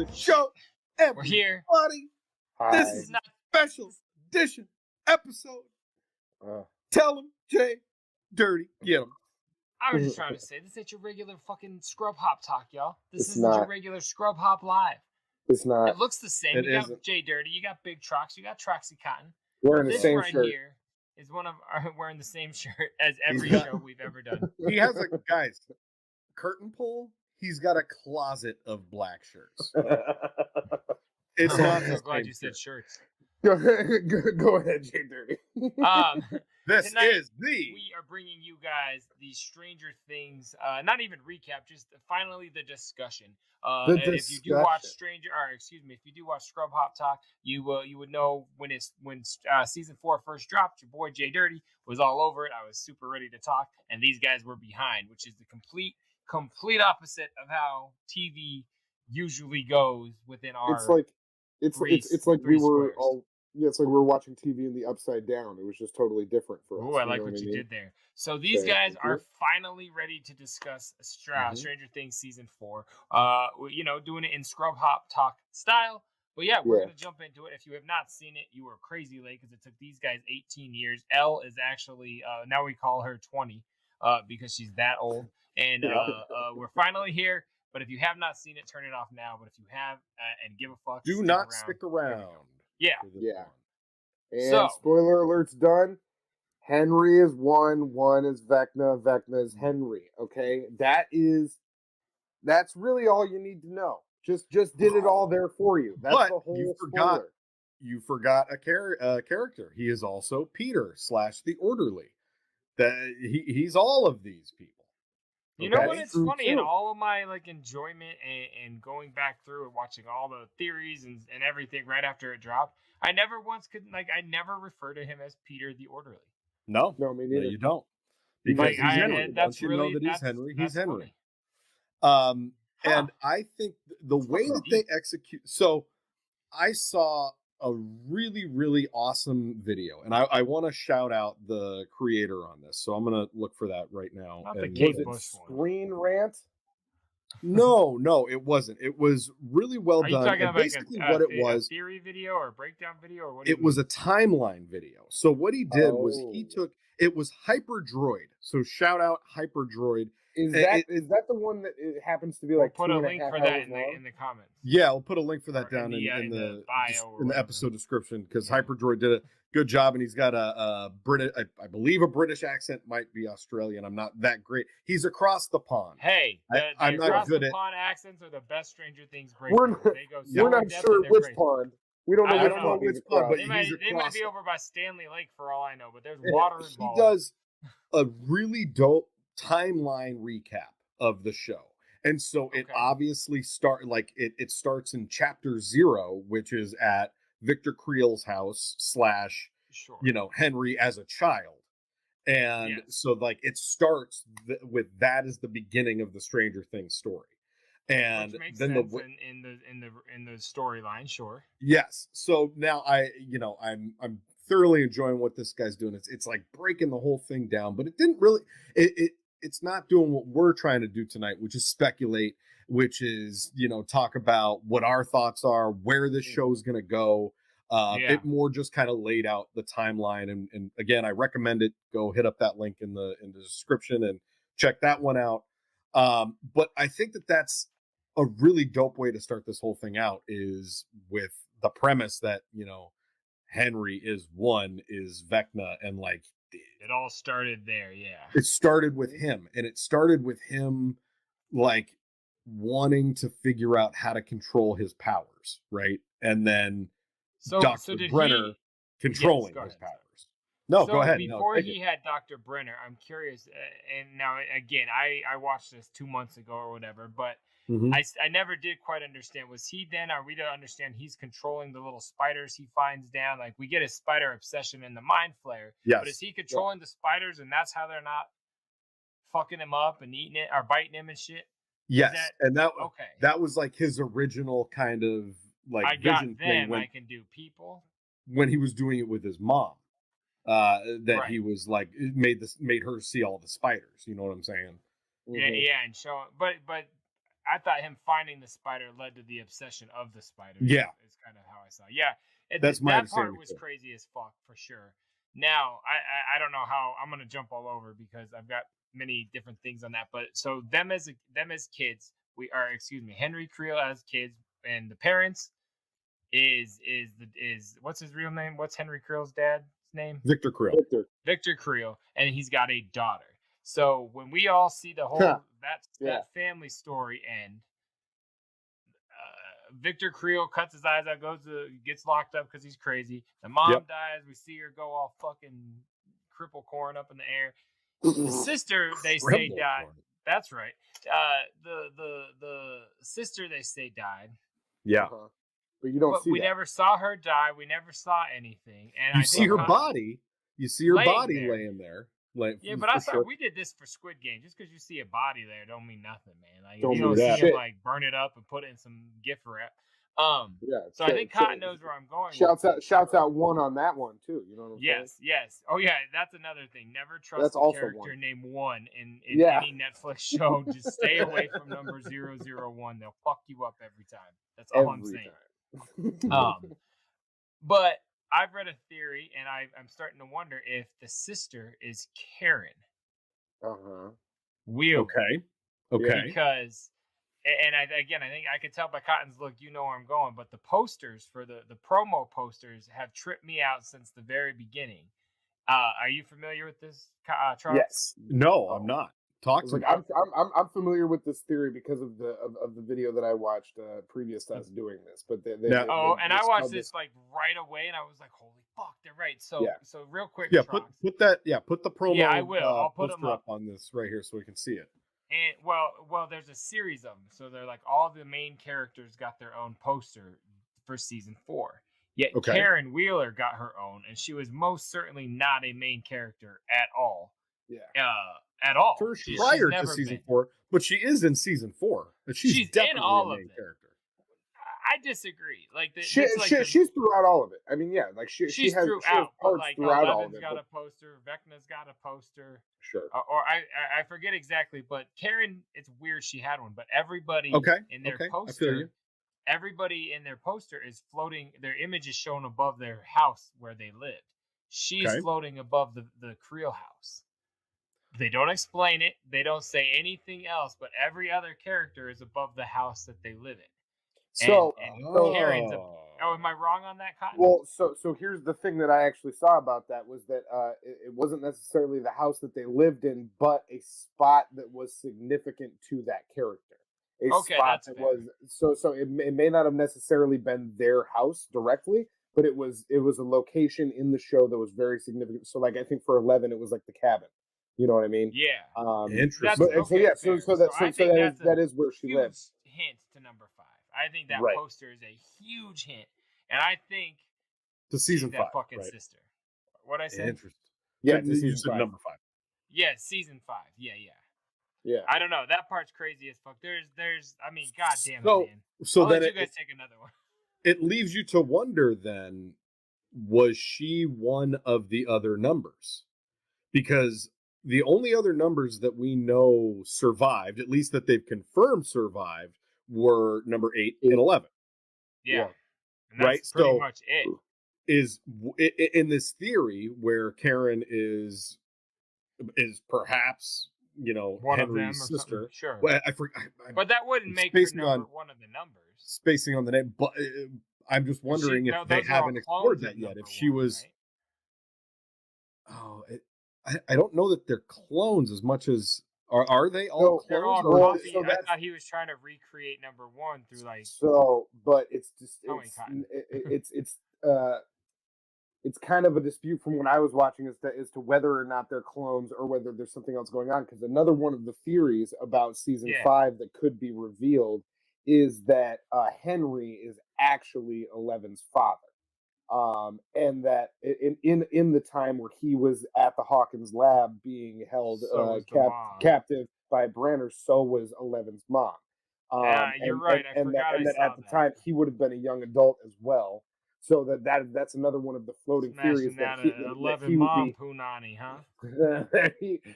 the show. We're here. Everybody, this is not special edition episode. Tell them, Jay, dirty, get them. I was just trying to say, this ain't your regular fucking Scrub Hop talk, y'all. This isn't your regular Scrub Hop live. It's not. It looks the same. You got Jay Dirty, you got Big Trucks, you got Troxy Cotton. Wearing the same right shirt. Here is one of our wearing the same shirt as every show we've ever done. He has a guys curtain pull. He's got a closet of black shirts. It's not. I'm so glad you said shirts. Go ahead, Jay Dirty. This Tonight, is we are bringing you guys the Stranger Things, not even recap, just finally the discussion. If you do watch if you do watch Scrub Hop Talk, you would know when season 4 first dropped. Your boy Jay Dirty was all over it. I was super ready to talk, and these guys were behind, which is the complete opposite of how TV usually goes within our. It's like we were all. Yeah, it's like we were watching TV in the upside down. It was just totally different for us. Oh, I like what you did there. So these guys are finally ready to discuss Stranger Things season 4. Doing it in Scrub Hop Talk style. But yeah, we're gonna jump into it. If you have not seen it, you were crazy late because it took these guys 18 years. Elle is actually now we call her 20 because she's that old. And we're finally here. But if you have not seen it, turn it off now. But if you have and give a fuck, do not stick around. Yeah. And spoiler alert's done. Henry is one is Vecna, Vecna is Henry. Okay, that's really all you need to know. Just did it all there for you. That's the whole spoiler. You forgot a character. He is also Peter / the Orderly. That he's all of these people. You know what? It's funny in all of my enjoyment and going back through and watching all the theories and everything right after it dropped. I never once I never refer to him as Peter the Orderly. No, me neither. No, you don't. Because he's Henry. Once you know that he's Henry, he's Henry. And I think the way that they execute. So I saw a really, really awesome video, and I want to shout out the creator on this. So I'm going to look for that right now. Not the Kate Bush Screen Rant? No, it wasn't. It was really well done. Talking about basically, what it was, a theory video or a breakdown video, or what? It was a timeline video. So what he did was it was Hyperdroid. So shout out Hyperdroid. Is that the one that it happens to be like? We'll put a link for that in the comments. Yeah, we'll put a link for that down in the bio in the episode description because Hyperdroid did a good job, and he's got a British, I believe a British accent, might be Australian. I'm not that great. He's across the pond. Hey, I'm not good at pond accents are the best Stranger Things. We're not sure which pond. We don't know which pond, but they might be over by Stanley Lake for all I know. But there's water involved. He does a really dope timeline recap of the show, and so it obviously it starts in chapter 0, which is at Victor Creel's house / Henry as a child, and so it starts with that as the beginning of the Stranger Things story, and which makes then sense in the storyline, sure. Yes, so now I'm thoroughly enjoying what this guy's doing. It's like breaking the whole thing down, but it didn't really it's not doing what we're trying to do tonight, which is speculate, which is, talk about what our thoughts are, where this show is going to go. It more just kind of laid out the timeline. And again, I recommend it. Go hit up that link in the description and check that one out. But I think that's a really dope way to start this whole thing out, is with the premise that, Henry is Vecna, and it all started there, It started with him, and it started with him wanting to figure out how to control his powers, right? And then Dr. Brenner controlling his powers. No, go ahead. Before he had Dr. Brenner, I'm curious, and now again, I watched this 2 months ago or whatever, but I never did quite understand. Was he then? Are we to understand he's controlling the little spiders he finds down? We get his spider obsession in the Mind Flayer. Yes. But is he controlling the spiders, and that's how they're not fucking him up and eating it or biting him and shit? Yes, that was his original kind of vision thing. I can do people when he was doing it with his mom. He was made her see all the spiders. You know what I'm saying? Yeah, and show. But I thought him finding the spider led to the obsession of the spider. Yeah, is kind of how I saw it. Yeah, that's my that understanding part was too. crazy as fuck for sure. Now I don't know how I'm gonna jump all over because I've got many different things on that. But so them as kids, Henry Creel as kids, and the parents is what's his real name? What's Henry Creel's dad's name? Victor Creel. Victor Creel, and he's got a daughter. So when we all see the whole that family story end, Victor Creel cuts his eyes out, gets locked up because he's crazy. The mom dies. We see her go all fucking cripple corn up in the air. The sister they say died. That's right. The sister they say died. Yeah. But you don't see we that. never saw her die. We never saw anything. And you see her body. You see her body laying there. Yeah, but I thought we did this for Squid Game. Just because you see a body there don't mean nothing, man. Like don't you don't see him like burn it up and put it in some gift wrap. So I think Cotton knows where I'm going. Shouts out one on that one too. You know what I'm saying? Yes. Oh yeah, that's another thing. Never trust a character named One in any Netflix show. Just stay away from number 001. They'll fuck you up every time. That's all I'm saying. But I've read a theory, and I'm starting to wonder if the sister is Karen. Wheel. Okay. Because, and I think I could tell by Cotton's look, you know where I'm going. But the posters for the promo posters have tripped me out since the very beginning. Are you familiar with this, Charles? Yes. No, I'm not. Talk to me. I'm familiar with this theory because of the video that I watched previous to us doing this. But I watched this like right away, and I was like, "Holy fuck, they're right!" So real quick, put the promo. Yeah, I will. I'll put them up on this right here so we can see it. And well, there's a series of them, so they're like all the main characters got their own poster for season 4. Yet Karen Wheeler got her own, and she was most certainly not a main character at all. Yeah. At all. Prior to season 4, but she is in season 4. But she's definitely in all a main character. I disagree. Like she's throughout all of it. I mean, yeah, like she's throughout. But like throughout all of it. Got a poster. Vecna's got a poster. Sure. Or I forget exactly, but Karen, it's weird she had one. But everybody in their poster, everybody in their poster is floating. Their image is shown above their house where they lived. She's floating above the Creel house. They don't explain it. They don't say anything else. But every other character is above the house that they live in. So, Karen's am I wrong on that, Cotton? Well, so here's the thing that I actually saw about that was that it wasn't necessarily the house that they lived in, but a spot that was significant to that character. Spot that was so it may not have necessarily been their house directly, but it was a location in the show that was very significant. So, like I think for 11, it was like the cabin. You know what I mean? Yeah. Interesting. That is where she lives. Hint to number 5. I think that poster is a huge hint, and I think to season 5, that fucking sister. What I said? Interesting. Yeah, you said number 5. Yeah, season 5. Yeah. I don't know. That part's crazy as fuck. There's. I mean, goddamn it, man. So then you guys take another one. It leaves you to wonder. Then, was she one of the other numbers? Because the only other numbers that we know survived, at least that they've confirmed survived, were number 8 and 11. Yeah. And that's pretty much it. Is in this theory where Karen is perhaps, one Henry's of them sister. Sure. Well, but that wouldn't make her number one of the numbers. Spacing on the name, but I'm just wondering if they haven't explored that yet. If she was, I don't know that they're clones as much as are they all clones? They're all copies. I thought he was trying to recreate number 1 through like. So, but it's just it's kind of a dispute from when I was watching as to whether or not they're clones or whether there's something else going on. Because another one of the theories about season 5 that could be revealed is that Henry is actually Eleven's father. And that in the time where he was at the Hawkins lab being held captive by Branner, so was Eleven's mom. You're right. I forgot. And that at the time he would have been a young adult as well. So that's another one of the floating theories that he would be Punani, huh?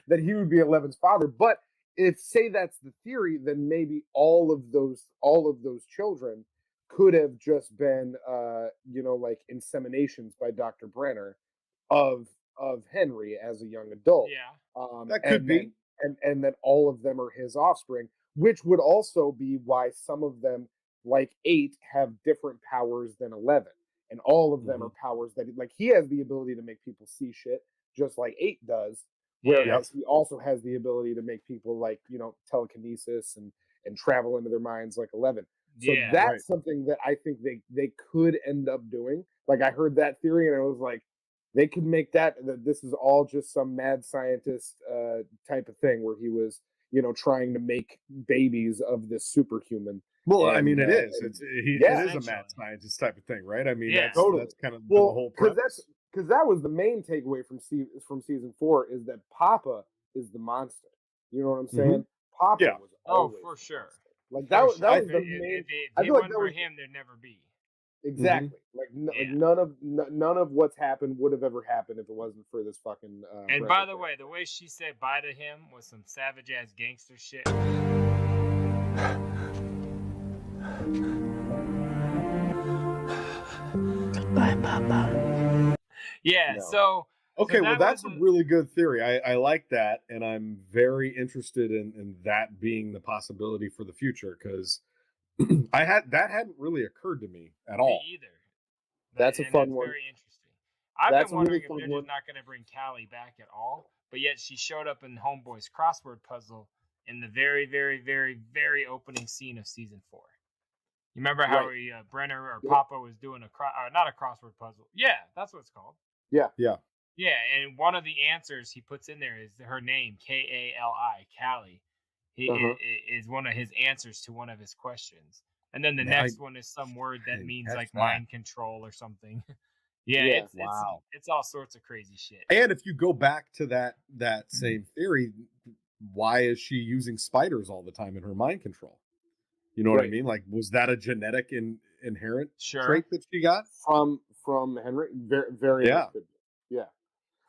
that he would be Eleven's father. But if say that's the theory, then maybe all of those children could have just been like inseminations by Dr. Brenner of Henry as a young adult. Yeah. That could be. And then all of them are his offspring, which would also be why some of them, like 8, have different powers than 11. And all of them are powers that, like, he has the ability to make people see shit, just like 8 does. Whereas he also has the ability to make people, like, telekinesis and travel into their minds like 11. So that's something that I think they could end up doing. Like, I heard that theory and I was like, they could make that this is all just some mad scientist type of thing where he was, trying to make babies of this superhuman. Well, I mean, it is. It is a mad scientist type of thing, right? I mean, that's kind of the whole premise. Because that was the main takeaway from season 4 is that Papa is the monster. You know what I'm saying? Papa was always for sure. Like that was the main. If it wasn't for him, there'd never be. Exactly. Like none of what's happened would have ever happened if it wasn't for this fucking. And by the way she said bye to him was some savage ass gangster shit. Goodbye, Papa. Yeah. No. So. Okay, well, that's a really good theory. I like that, and I'm very interested in that being the possibility for the future because that hadn't really occurred to me at all. Me either. That's a fun one. Very interesting. I've been wondering if they're just not going to bring Callie back at all, but yet she showed up in Homeboy's crossword puzzle in the very, very, very, very opening scene of season 4. You remember how Brenner or Papa was doing not a crossword puzzle? Yeah, that's what it's called. Yeah. Yeah, and one of the answers he puts in there is her name, Kali, Callie. Is one of his answers to one of his questions. And then the next one is some word that means like mind control or something. It's all sorts of crazy shit. And if you go back to that same theory, why is she using spiders all the time in her mind control? You know what I mean? Like, was that a genetic inherent trait that she got from Henry? Very much could be. Yeah.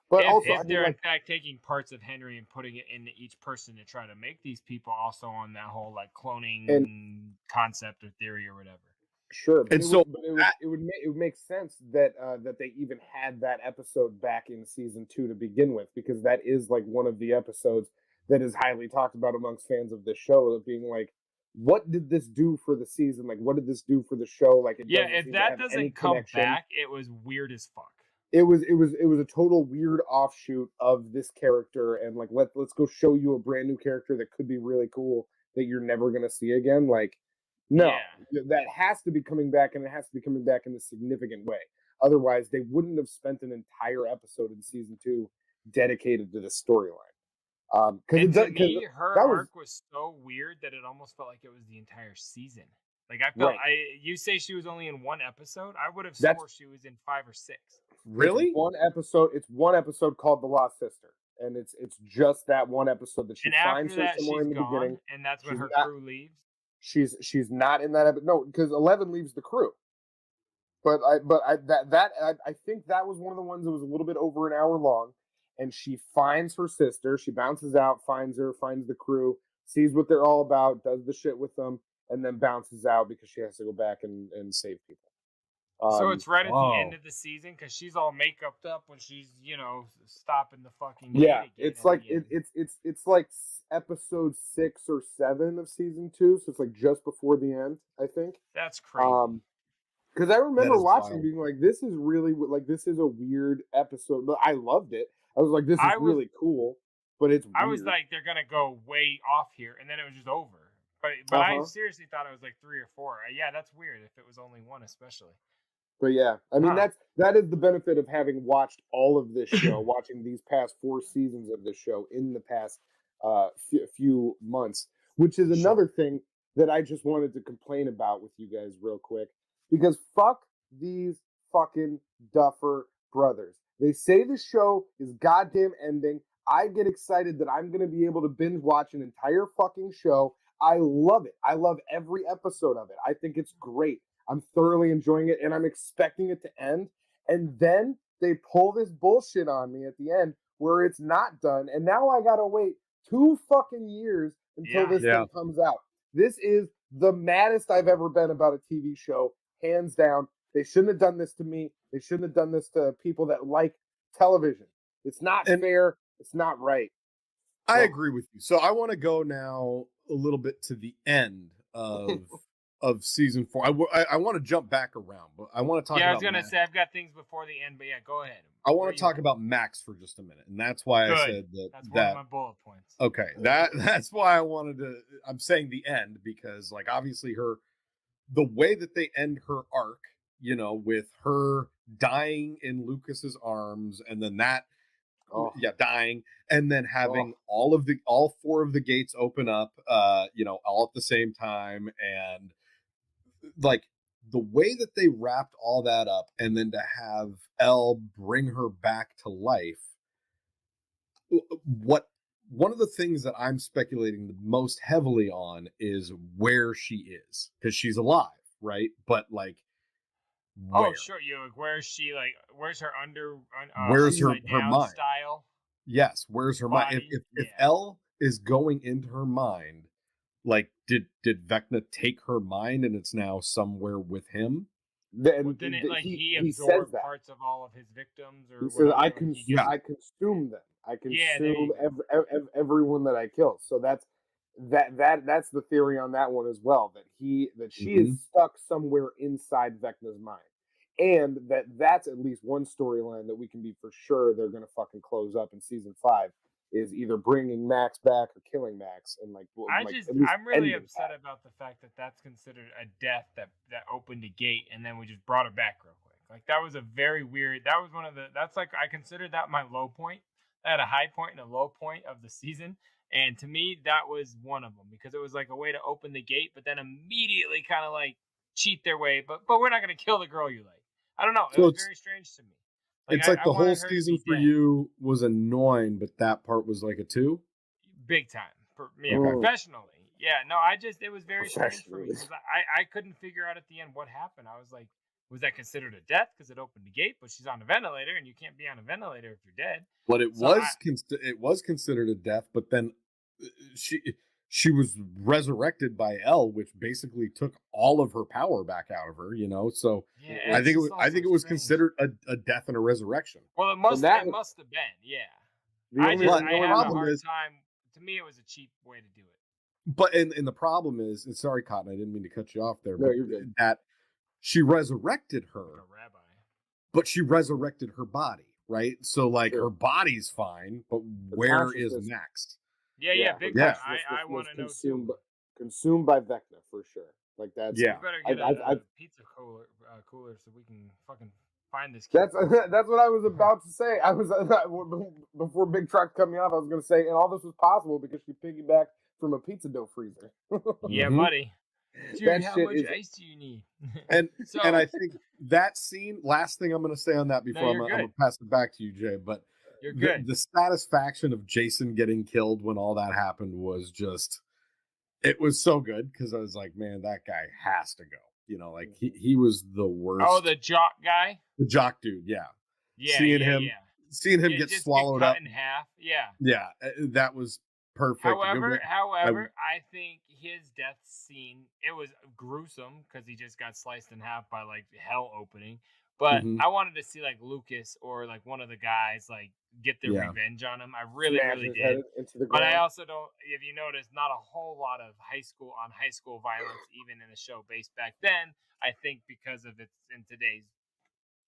But if they're in fact taking parts of Henry and putting it into each person to try to make these people also on that whole like cloning concept or theory or whatever. Sure, but it would make sense that they even had that episode back in season 2 to begin with, because that is like one of the episodes that is highly talked about amongst fans of this show, of being like, what did this do for the season? Like, what did this do for the show? Like, if that doesn't come back, it was weird as fuck. It was a total weird offshoot of this character, and like let's go show you a brand new character that could be really cool that you're never gonna see again. Like, no, that has to be coming back, and it has to be coming back in a significant way. Otherwise, they wouldn't have spent an entire episode in season 2 dedicated to the storyline. Her arc was so weird that it almost felt like it was the entire season. Like, I felt you say she was only in one episode. I would have swore she was in 5 or 6. Really? It's one episode called The Lost Sister, and it's just that one episode that she finds her somewhere in the beginning, and that's when her crew leaves. She's not in that episode. No, because 11 leaves the crew. But I think that was one of the ones that was a little bit over an hour long, and she finds her sister. She bounces out, finds her, finds the crew, sees what they're all about, does the shit with them, and then bounces out because she has to go back and save people. So it's right at the end of the season because she's all make-upped up when she's stopping the fucking it's like it's like episode 6 or 7 of season 2, so it's like just before the end, I think. That's crazy. Because I remember watching being like, this is really this is a weird episode, but I loved it. I was like, this is really cool, but it's weird. I was like, they're gonna go way off here, and then it was just over. But I seriously thought it was like 3 or 4. Yeah, that's weird if it was only 1, especially. But yeah, I mean that is the benefit of having watched all of this show, watching these past 4 seasons of this show in the past few months, which is another thing that I just wanted to complain about with you guys real quick, because fuck these fucking Duffer brothers. They say the show is goddamn ending. I get excited that I'm going to be able to binge watch an entire fucking show. I love it. I love every episode of it. I think it's great. I'm thoroughly enjoying it, and I'm expecting it to end. And then they pull this bullshit on me at the end where it's not done. And now I got to wait 2 fucking years until this thing comes out. This is the maddest I've ever been about a TV show, hands down. They shouldn't have done this to me. They shouldn't have done this to people that like television. It's not fair. It's not right. I agree with you. So I want to go now a little bit to the end of season 4. I want to jump back around, but I want to talk about I was going to say I've got things before the end, but go ahead. I want to talk about Max for just a minute, and that's why I said that's one of my bullet points. Okay, that's why I wanted to. I'm saying the end because, like, obviously the way that they end her arc, with her dying in Lucas's arms, and then dying, and then having all 4 of the gates open up, all at the same time, and like the way that they wrapped all that up, and then to have Elle bring her back to life. One of the things that I'm speculating the most heavily on is where she is, because she's alive, right? But like, where? Oh, sure. Where's she? Like, where's her where's her mind? Style? Yes, where's her mind? If Elle is going into her mind, like, did Vecna take her mind and it's now somewhere with him? Then he absorbed parts of all of his victims, or he says, I consume them. I consume everyone that I kill. So that's the theory on that one as well. That she is stuck somewhere inside Vecna's mind, and that's at least one storyline that we can be for sure they're going to fucking close up in season 5. Is either bringing Max back or killing Max, and I'm really upset about the fact that that's considered a death that opened a gate, and then we just brought her back real quick. Like, that was a very weird. That was one of the. That's like, I considered that my low point. I had a high point and a low point of the season, and to me that was one of them because it was like a way to open the gate, but then immediately kind of like cheat their way. But we're not going to kill the girl you like. I don't know. It was very strange to me. Like, it's like the whole season for you was annoying, but that part was like a 2? Big time. Professionally. Yeah, no, it was very strange for me. Because I couldn't figure out at the end what happened. I was like, was that considered a death because it opened the gate, but she's on a ventilator, and you can't be on a ventilator if you're dead. But it was considered a death, but then she was resurrected by Elle, which basically took all of her power back out of her, So I think it was considered a death and a resurrection. Well, it must have been, yeah. I had a hard time. To me, it was a cheap way to do it. But and the problem is, and sorry, Cotton, I didn't mean to cut you off there. No, but you're good. That she resurrected her, like a rabbi, but she resurrected her body, right? So like her body's fine, but where is Max? Yeah, big time. I want to know too. Consumed by Vecna for sure. Like that's You better get a pizza cooler so we can fucking find this kid. That's what I was about to say. I was before Big Truck cut me off. I was going to say, and all this was possible because she piggybacked from a pizza dough freezer. Yeah, buddy. Dude, how much ice do you need? And I think that scene. Last thing I'm going to say on that before I'm going to pass it back to you, Jay. But you're good. The satisfaction of Jason getting killed when all that happened was just. It was so good because I was like, man, that guy has to go. Like he was the worst. Oh, the jock guy? The jock dude, yeah. Seeing him get swallowed up in half. Yeah. Yeah, that was perfect. However, I think his death scene, it was gruesome because he just got sliced in half by like hell opening. But I wanted to see like Lucas or like one of the guys like get their revenge on him. I really did. But I also don't. If you notice, not a whole lot of high school violence, even in a show based back then. I think because of it's in today's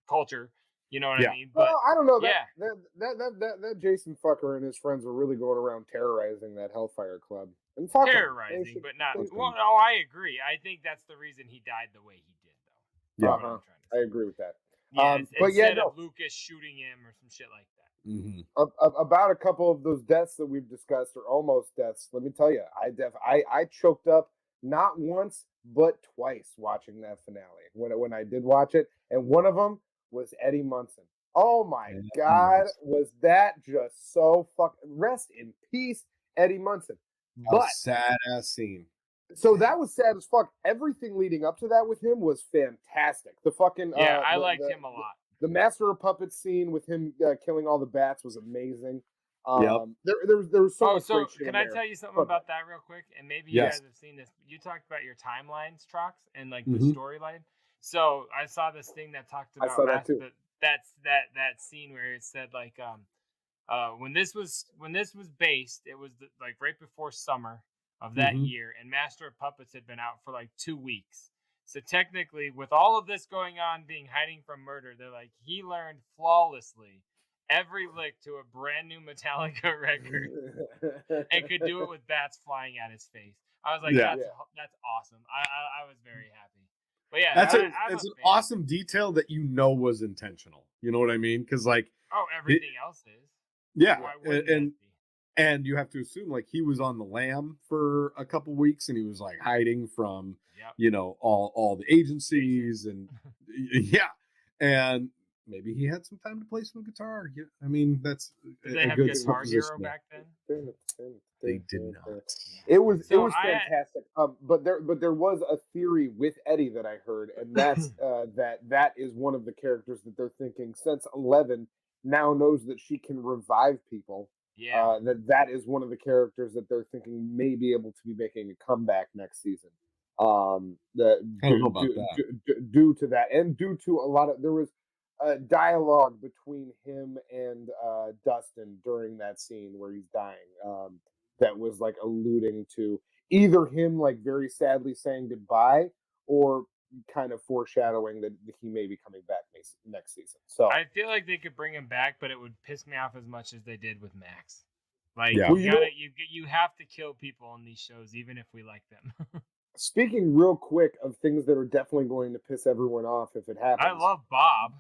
culture. You know what I mean? But I don't know. That Jason fucker and his friends were really going around terrorizing that Hellfire Club and terrorizing, but not. Well, no, I agree. I think that's the reason he died the way he did, though. Yeah, I agree with that. Yeah, instead of Lucas shooting him or some shit like that. Mm-hmm. About a couple of those deaths that we've discussed, or almost deaths, let me tell you, I choked up not once but twice watching that finale when I did watch it, and one of them was Eddie Munson. Oh my God, was that just so rest in peace, Eddie Munson. But sad ass scene. So that was sad as fuck. Everything leading up to that with him was fantastic. The fucking I liked him a lot. The Master of Puppets scene with him killing all the bats was amazing. There was so much so great shit can in I there. tell you something about that real quick? And maybe you guys have seen this. You talked about your timelines, Trox, and like the storyline. So I saw this thing that talked about that scene where it said like when this was based, it was like right before summer of that year, and Master of Puppets had been out for like 2 weeks. So technically, with all of this going on, being hiding from murder, they're like, he learned flawlessly every lick to a brand new Metallica record and could do it with bats flying at his face. I was like, that's awesome. I was very happy. But yeah, it's an awesome detail that was intentional. You know what I mean? Because like, everything else is. Yeah, and you have to assume like he was on the lam for a couple weeks and he was like hiding from all the agencies and and maybe he had some time to play some guitar. Yeah, I mean that's did they have Guitar Hero back then? They did not. It was fantastic. But there was a theory with Eddie that I heard, and that's that is one of the characters that they're thinking since 11 now knows that she can revive people. Yeah. That is one of the characters that they're thinking may be able to be making a comeback next season. I don't know about that. Due to that, and due to a lot of there was a dialogue between him and Dustin during that scene where he's dying. That was like alluding to either him like very sadly saying goodbye or kind of foreshadowing that he may be coming back next season. So I feel like they could bring him back, but it would piss me off as much as they did with Max. Like you have to kill people on these shows, even if we like them. Speaking real quick of things that are definitely going to piss everyone off if it happens. I love Bob.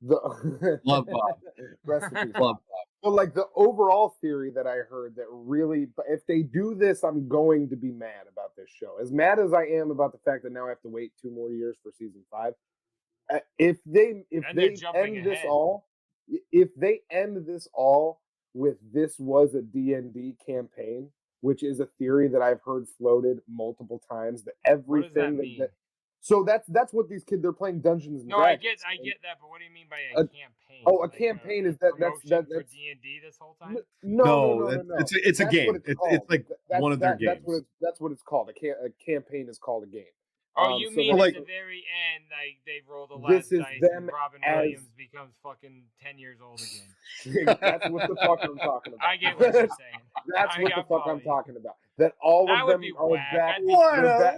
Love Bob. Rest in peace, Bob. But like the overall theory that I heard that really, if they do this, I'm going to be mad about this show. As mad as I am about the fact that now I have to wait 2 more years for season 5. If they end this all with this was a D&D campaign, which is a theory that I've heard floated multiple times, that everything what does that mean? So that's what these kids, they're playing Dungeons and Dragons. I get that, but what do you mean by a campaign? Oh, a campaign is that's for D&D this whole time? No. It's a game. It's like one of their games. That's what it's called. A campaign is called a game. Oh, you mean at the very end, like they roll the last dice and Robin Williams becomes fucking 10 years old again. That's what the fuck I'm talking about. I get what you're saying. That's what the fuck I'm talking about. That all of them are back.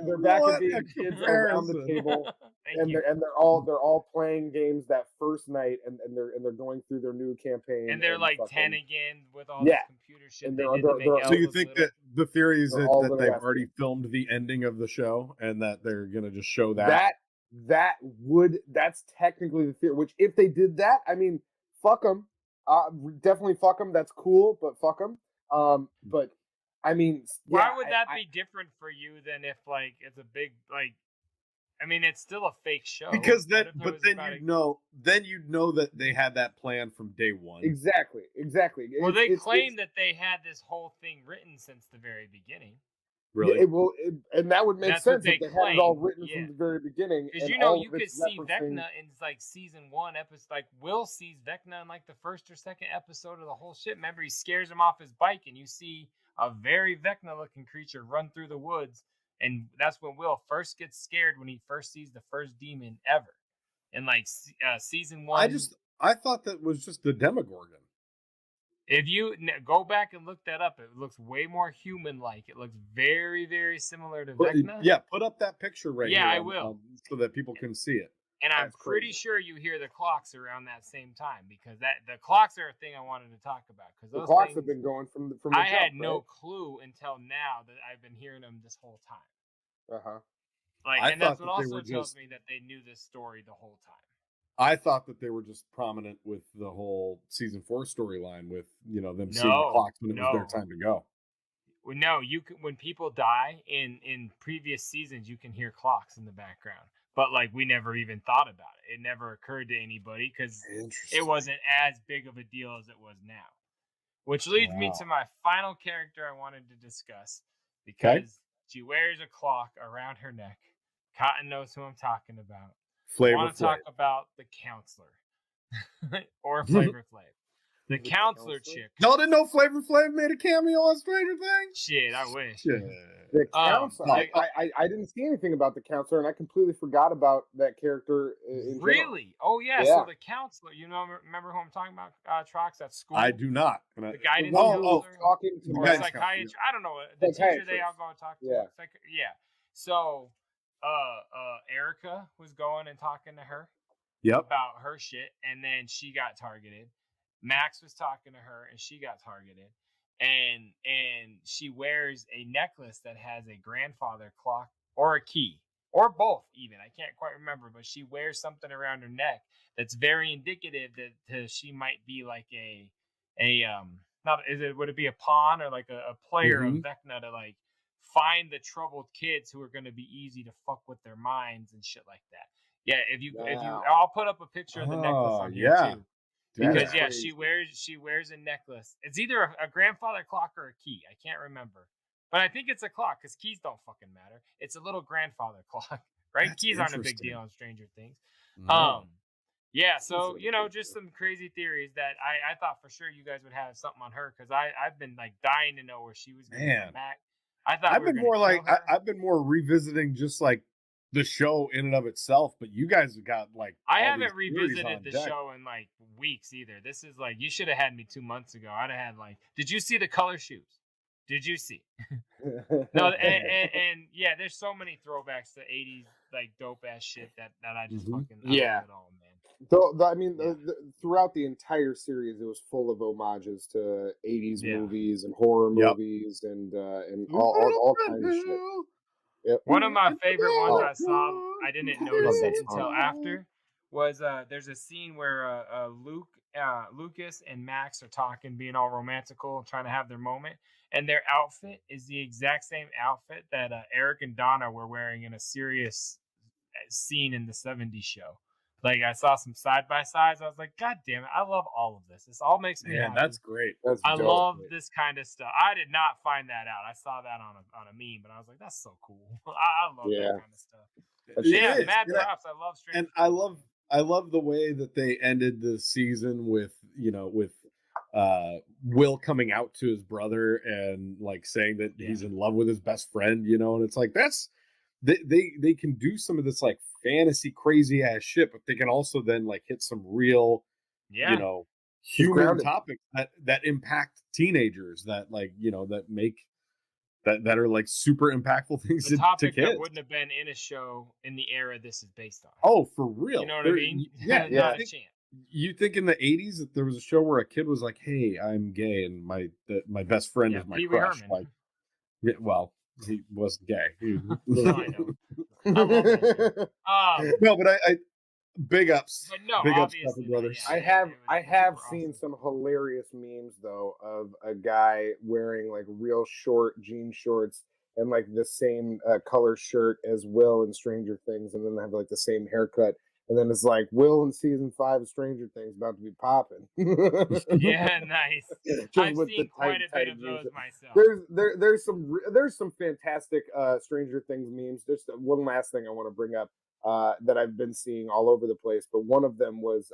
They're back at being kids around the table, and they're all playing games that first night, and they're going through their new campaign. And they're like 10 again with all the computer shit. So you think that the theory is that they've already filmed the ending of the show and that they're gonna just show that? That's technically the theory. Which if they did that, I mean, fuck them. Definitely fuck them. That's cool, but fuck them. But I mean, why would that be different for you than if like it's a big like? I mean, it's still a fake show. Because then you'd know that they had that plan from day one. Exactly. Well, they claim that they had this whole thing written since the very beginning. Really? And that would make sense if they had it all written from the very beginning. Because you could see Vecna in like season 1 episode. Like Will sees Vecna in like the first or second episode of the whole shit. Remember, he scares him off his bike, and you see a very Vecna-looking creature run through the woods, and that's when Will first gets scared when he first sees the first demon ever. In like season 1. I thought that was just the Demogorgon. If you go back and look that up, it looks way more human-like. It looks very, very similar to Vecna. Yeah, put up that picture right here. Yeah, I will. So that people can see it. And I'm pretty sure you hear the clocks around that same time, because the clocks are a thing I wanted to talk about. Because the clocks have been going from the I had no clue until now that I've been hearing them this whole time. And that's what also tells me that they knew this story the whole time. I thought that they were just prominent with the whole season 4 storyline, with them seeing the clocks when it was their time to go. Well, no, you can, when people die in previous seasons, you can hear clocks in the background. But like we never even thought about it. It never occurred to anybody because it wasn't as big of a deal as it was now. Which leads me to my final character I wanted to discuss, because she wears a clock around her neck. Cotton knows who I'm talking about. I want to talk about the counselor or Flavor Flav. The counselor chick. Y'all didn't know Flavor Flav made a cameo on Stranger Things? Shit, I wish. The counselor. I didn't see anything about the counselor, and I completely forgot about that character. In really? general. Oh yeah. So the counselor. You know, remember who I'm talking about? Trox at school. I do not. The guidance counselor. Talking to or psychiatrist. I don't know. The teacher they all go and talk to. Yeah. Yeah. So, Erica was going and talking to her. Yep. About her shit, and then she got targeted. Max was talking to her, and she got targeted. And she wears a necklace that has a grandfather clock or a key or both. Even I can't quite remember, but she wears something around her neck that's very indicative that she might be like would it be a pawn or like a player of Vecna to like find the troubled kids who are going to be easy to fuck with their minds and shit like that. Yeah, if you, I'll put up a picture of the necklace on here too. Because she wears a necklace. It's either a grandfather clock or a key. I can't remember, but I think it's a clock because keys don't fucking matter. It's a little grandfather clock, right? That's keys aren't a big deal on Stranger Things. No. Yeah. So just some crazy theories that I thought for sure you guys would have something on her because I've been like dying to know where she was going to come back. I thought I've been more like I've been more revisiting just like the show in and of itself, but you guys have got like I haven't revisited the show in like weeks either. This is like you should have had me 2 months ago. I'd have had like, did you see the color shoes? Did you see? No, and yeah, there's so many throwbacks to 80s like dope ass shit that I just fucking I love it all, man. Throughout the entire series, it was full of homages to 80s movies and horror movies and all kinds of shit. Yep. One of my favorite ones I saw, I didn't notice it until after, was there's a scene where Lucas and Max are talking, being all romantical, trying to have their moment, and their outfit is the exact same outfit that Eric and Donna were wearing in a serious scene in the 70s show. Like I saw some side by sides. I was like, God damn it! I love all of this. This all makes me happy. That's great. I love this kind of stuff. I did not find that out. I saw that on a meme, but I was like, that's so cool. I love that kind of stuff. Mad props. I love Stranger Things. And I love the way that they ended the season with Will coming out to his brother and like saying that he's in love with his best friend, and it's like they can do some of this like fantasy crazy ass shit, but they can also then like hit some real human topics that impact teenagers that like that make that are like super impactful things the topic to kids. That wouldn't have been in a show in the era this is based on. Oh, for real. You know what I mean? Yeah. Not a chance. You think in the 80s that there was a show where a kid was like, hey, I'm gay and my best friend is my crush. Like, well, he wasn't gay. I know. No, but I big ups. But no, big obviously, ups, brothers. I have seen some hilarious memes though of a guy wearing like real short jean shorts and like the same color shirt as Will in Stranger Things, and then they have like the same haircut. And then it's like Will in season 5 of Stranger Things about to be popping. Yeah, nice. I've seen quite a bit of those myself. There's some fantastic Stranger Things memes. Just one last thing I want to bring up that I've been seeing all over the place, but one of them was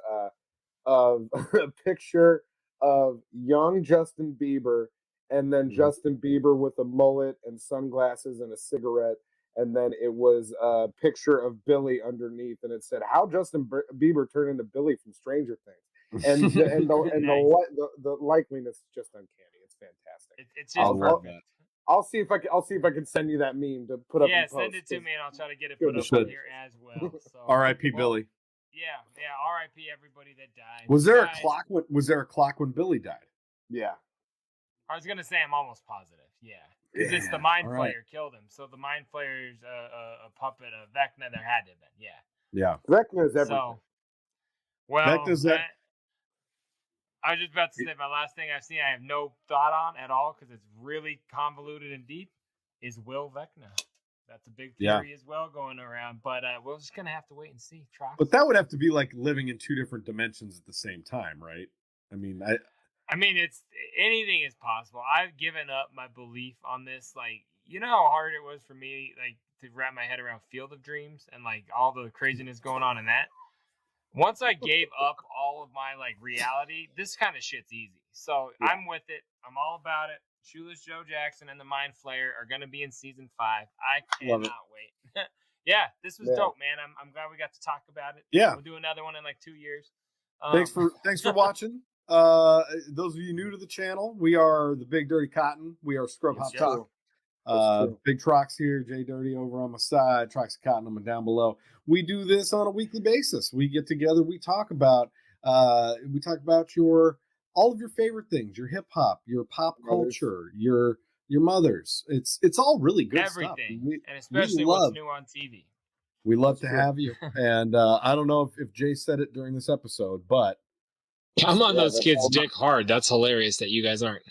of a picture of young Justin Bieber and then Justin Bieber with a mullet and sunglasses and a cigarette. And then it was a picture of Billy underneath, and it said, "How Justin Bieber turned into Billy from Stranger Things." And the likeliness is just uncanny. It's fantastic. It's just perfect. I'll see if I can send you that meme to put up. Yeah, send it to me, and I'll try to get it put up on here as well. So, R.I.P. Billy. Yeah. R.I.P. everybody that died. Was there a clock when Billy died? Yeah. I was gonna say I'm almost positive. Yeah. Because it's the Mind Flayer killed him. So the Mind Flayer's a puppet of Vecna. There had to have been. Yeah. Vecna is everything. So, well, I was just about to say my last thing I've seen I have no thought on at all because it's really convoluted and deep is Will Vecna. That's a big theory as well going around. But we're just going to have to wait and see. But that would have to be like living in two different dimensions at the same time, right? I mean, it's anything is possible. I've given up my belief on this. Like, you know how hard it was for me, like, to wrap my head around Field of Dreams and like all the craziness going on in that. Once I gave up all of my like reality, this kind of shit's easy. So I'm with it. I'm all about it. Shoeless Joe Jackson and the Mind Flayer are going to be in season 5. I cannot wait. Yeah, this was dope, man. I'm glad we got to talk about it. Yeah, we'll do another one in like 2 years. Thanks for watching. Those of you new to the channel, we are the Big Dirty Cotton. We are Scrub Hop Talk. Big Trox here, Jay Dirty over on my side, Trox and Cotton on down below. We do this on a weekly basis. We get together, we talk about your all of your favorite things, your hip hop, your pop culture, your mothers. It's all really good everything, stuff. And especially what's new on TV. We love to have you. And I don't know if Jay said it during this episode, but I'm on those kids' dick hard. That's hilarious that you guys aren't.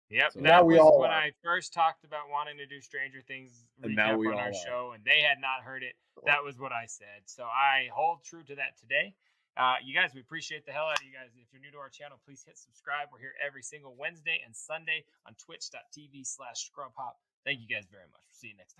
Yep. So that was when I first talked about wanting to do Stranger Things recap on our show, and they had not heard it. That was what I said. So I hold true to that today. You guys, we appreciate the hell out of you guys. If you're new to our channel, please hit subscribe. We're here every single Wednesday and Sunday on twitch.tv/scrubhop. Thank you guys very much. We'll see you next time.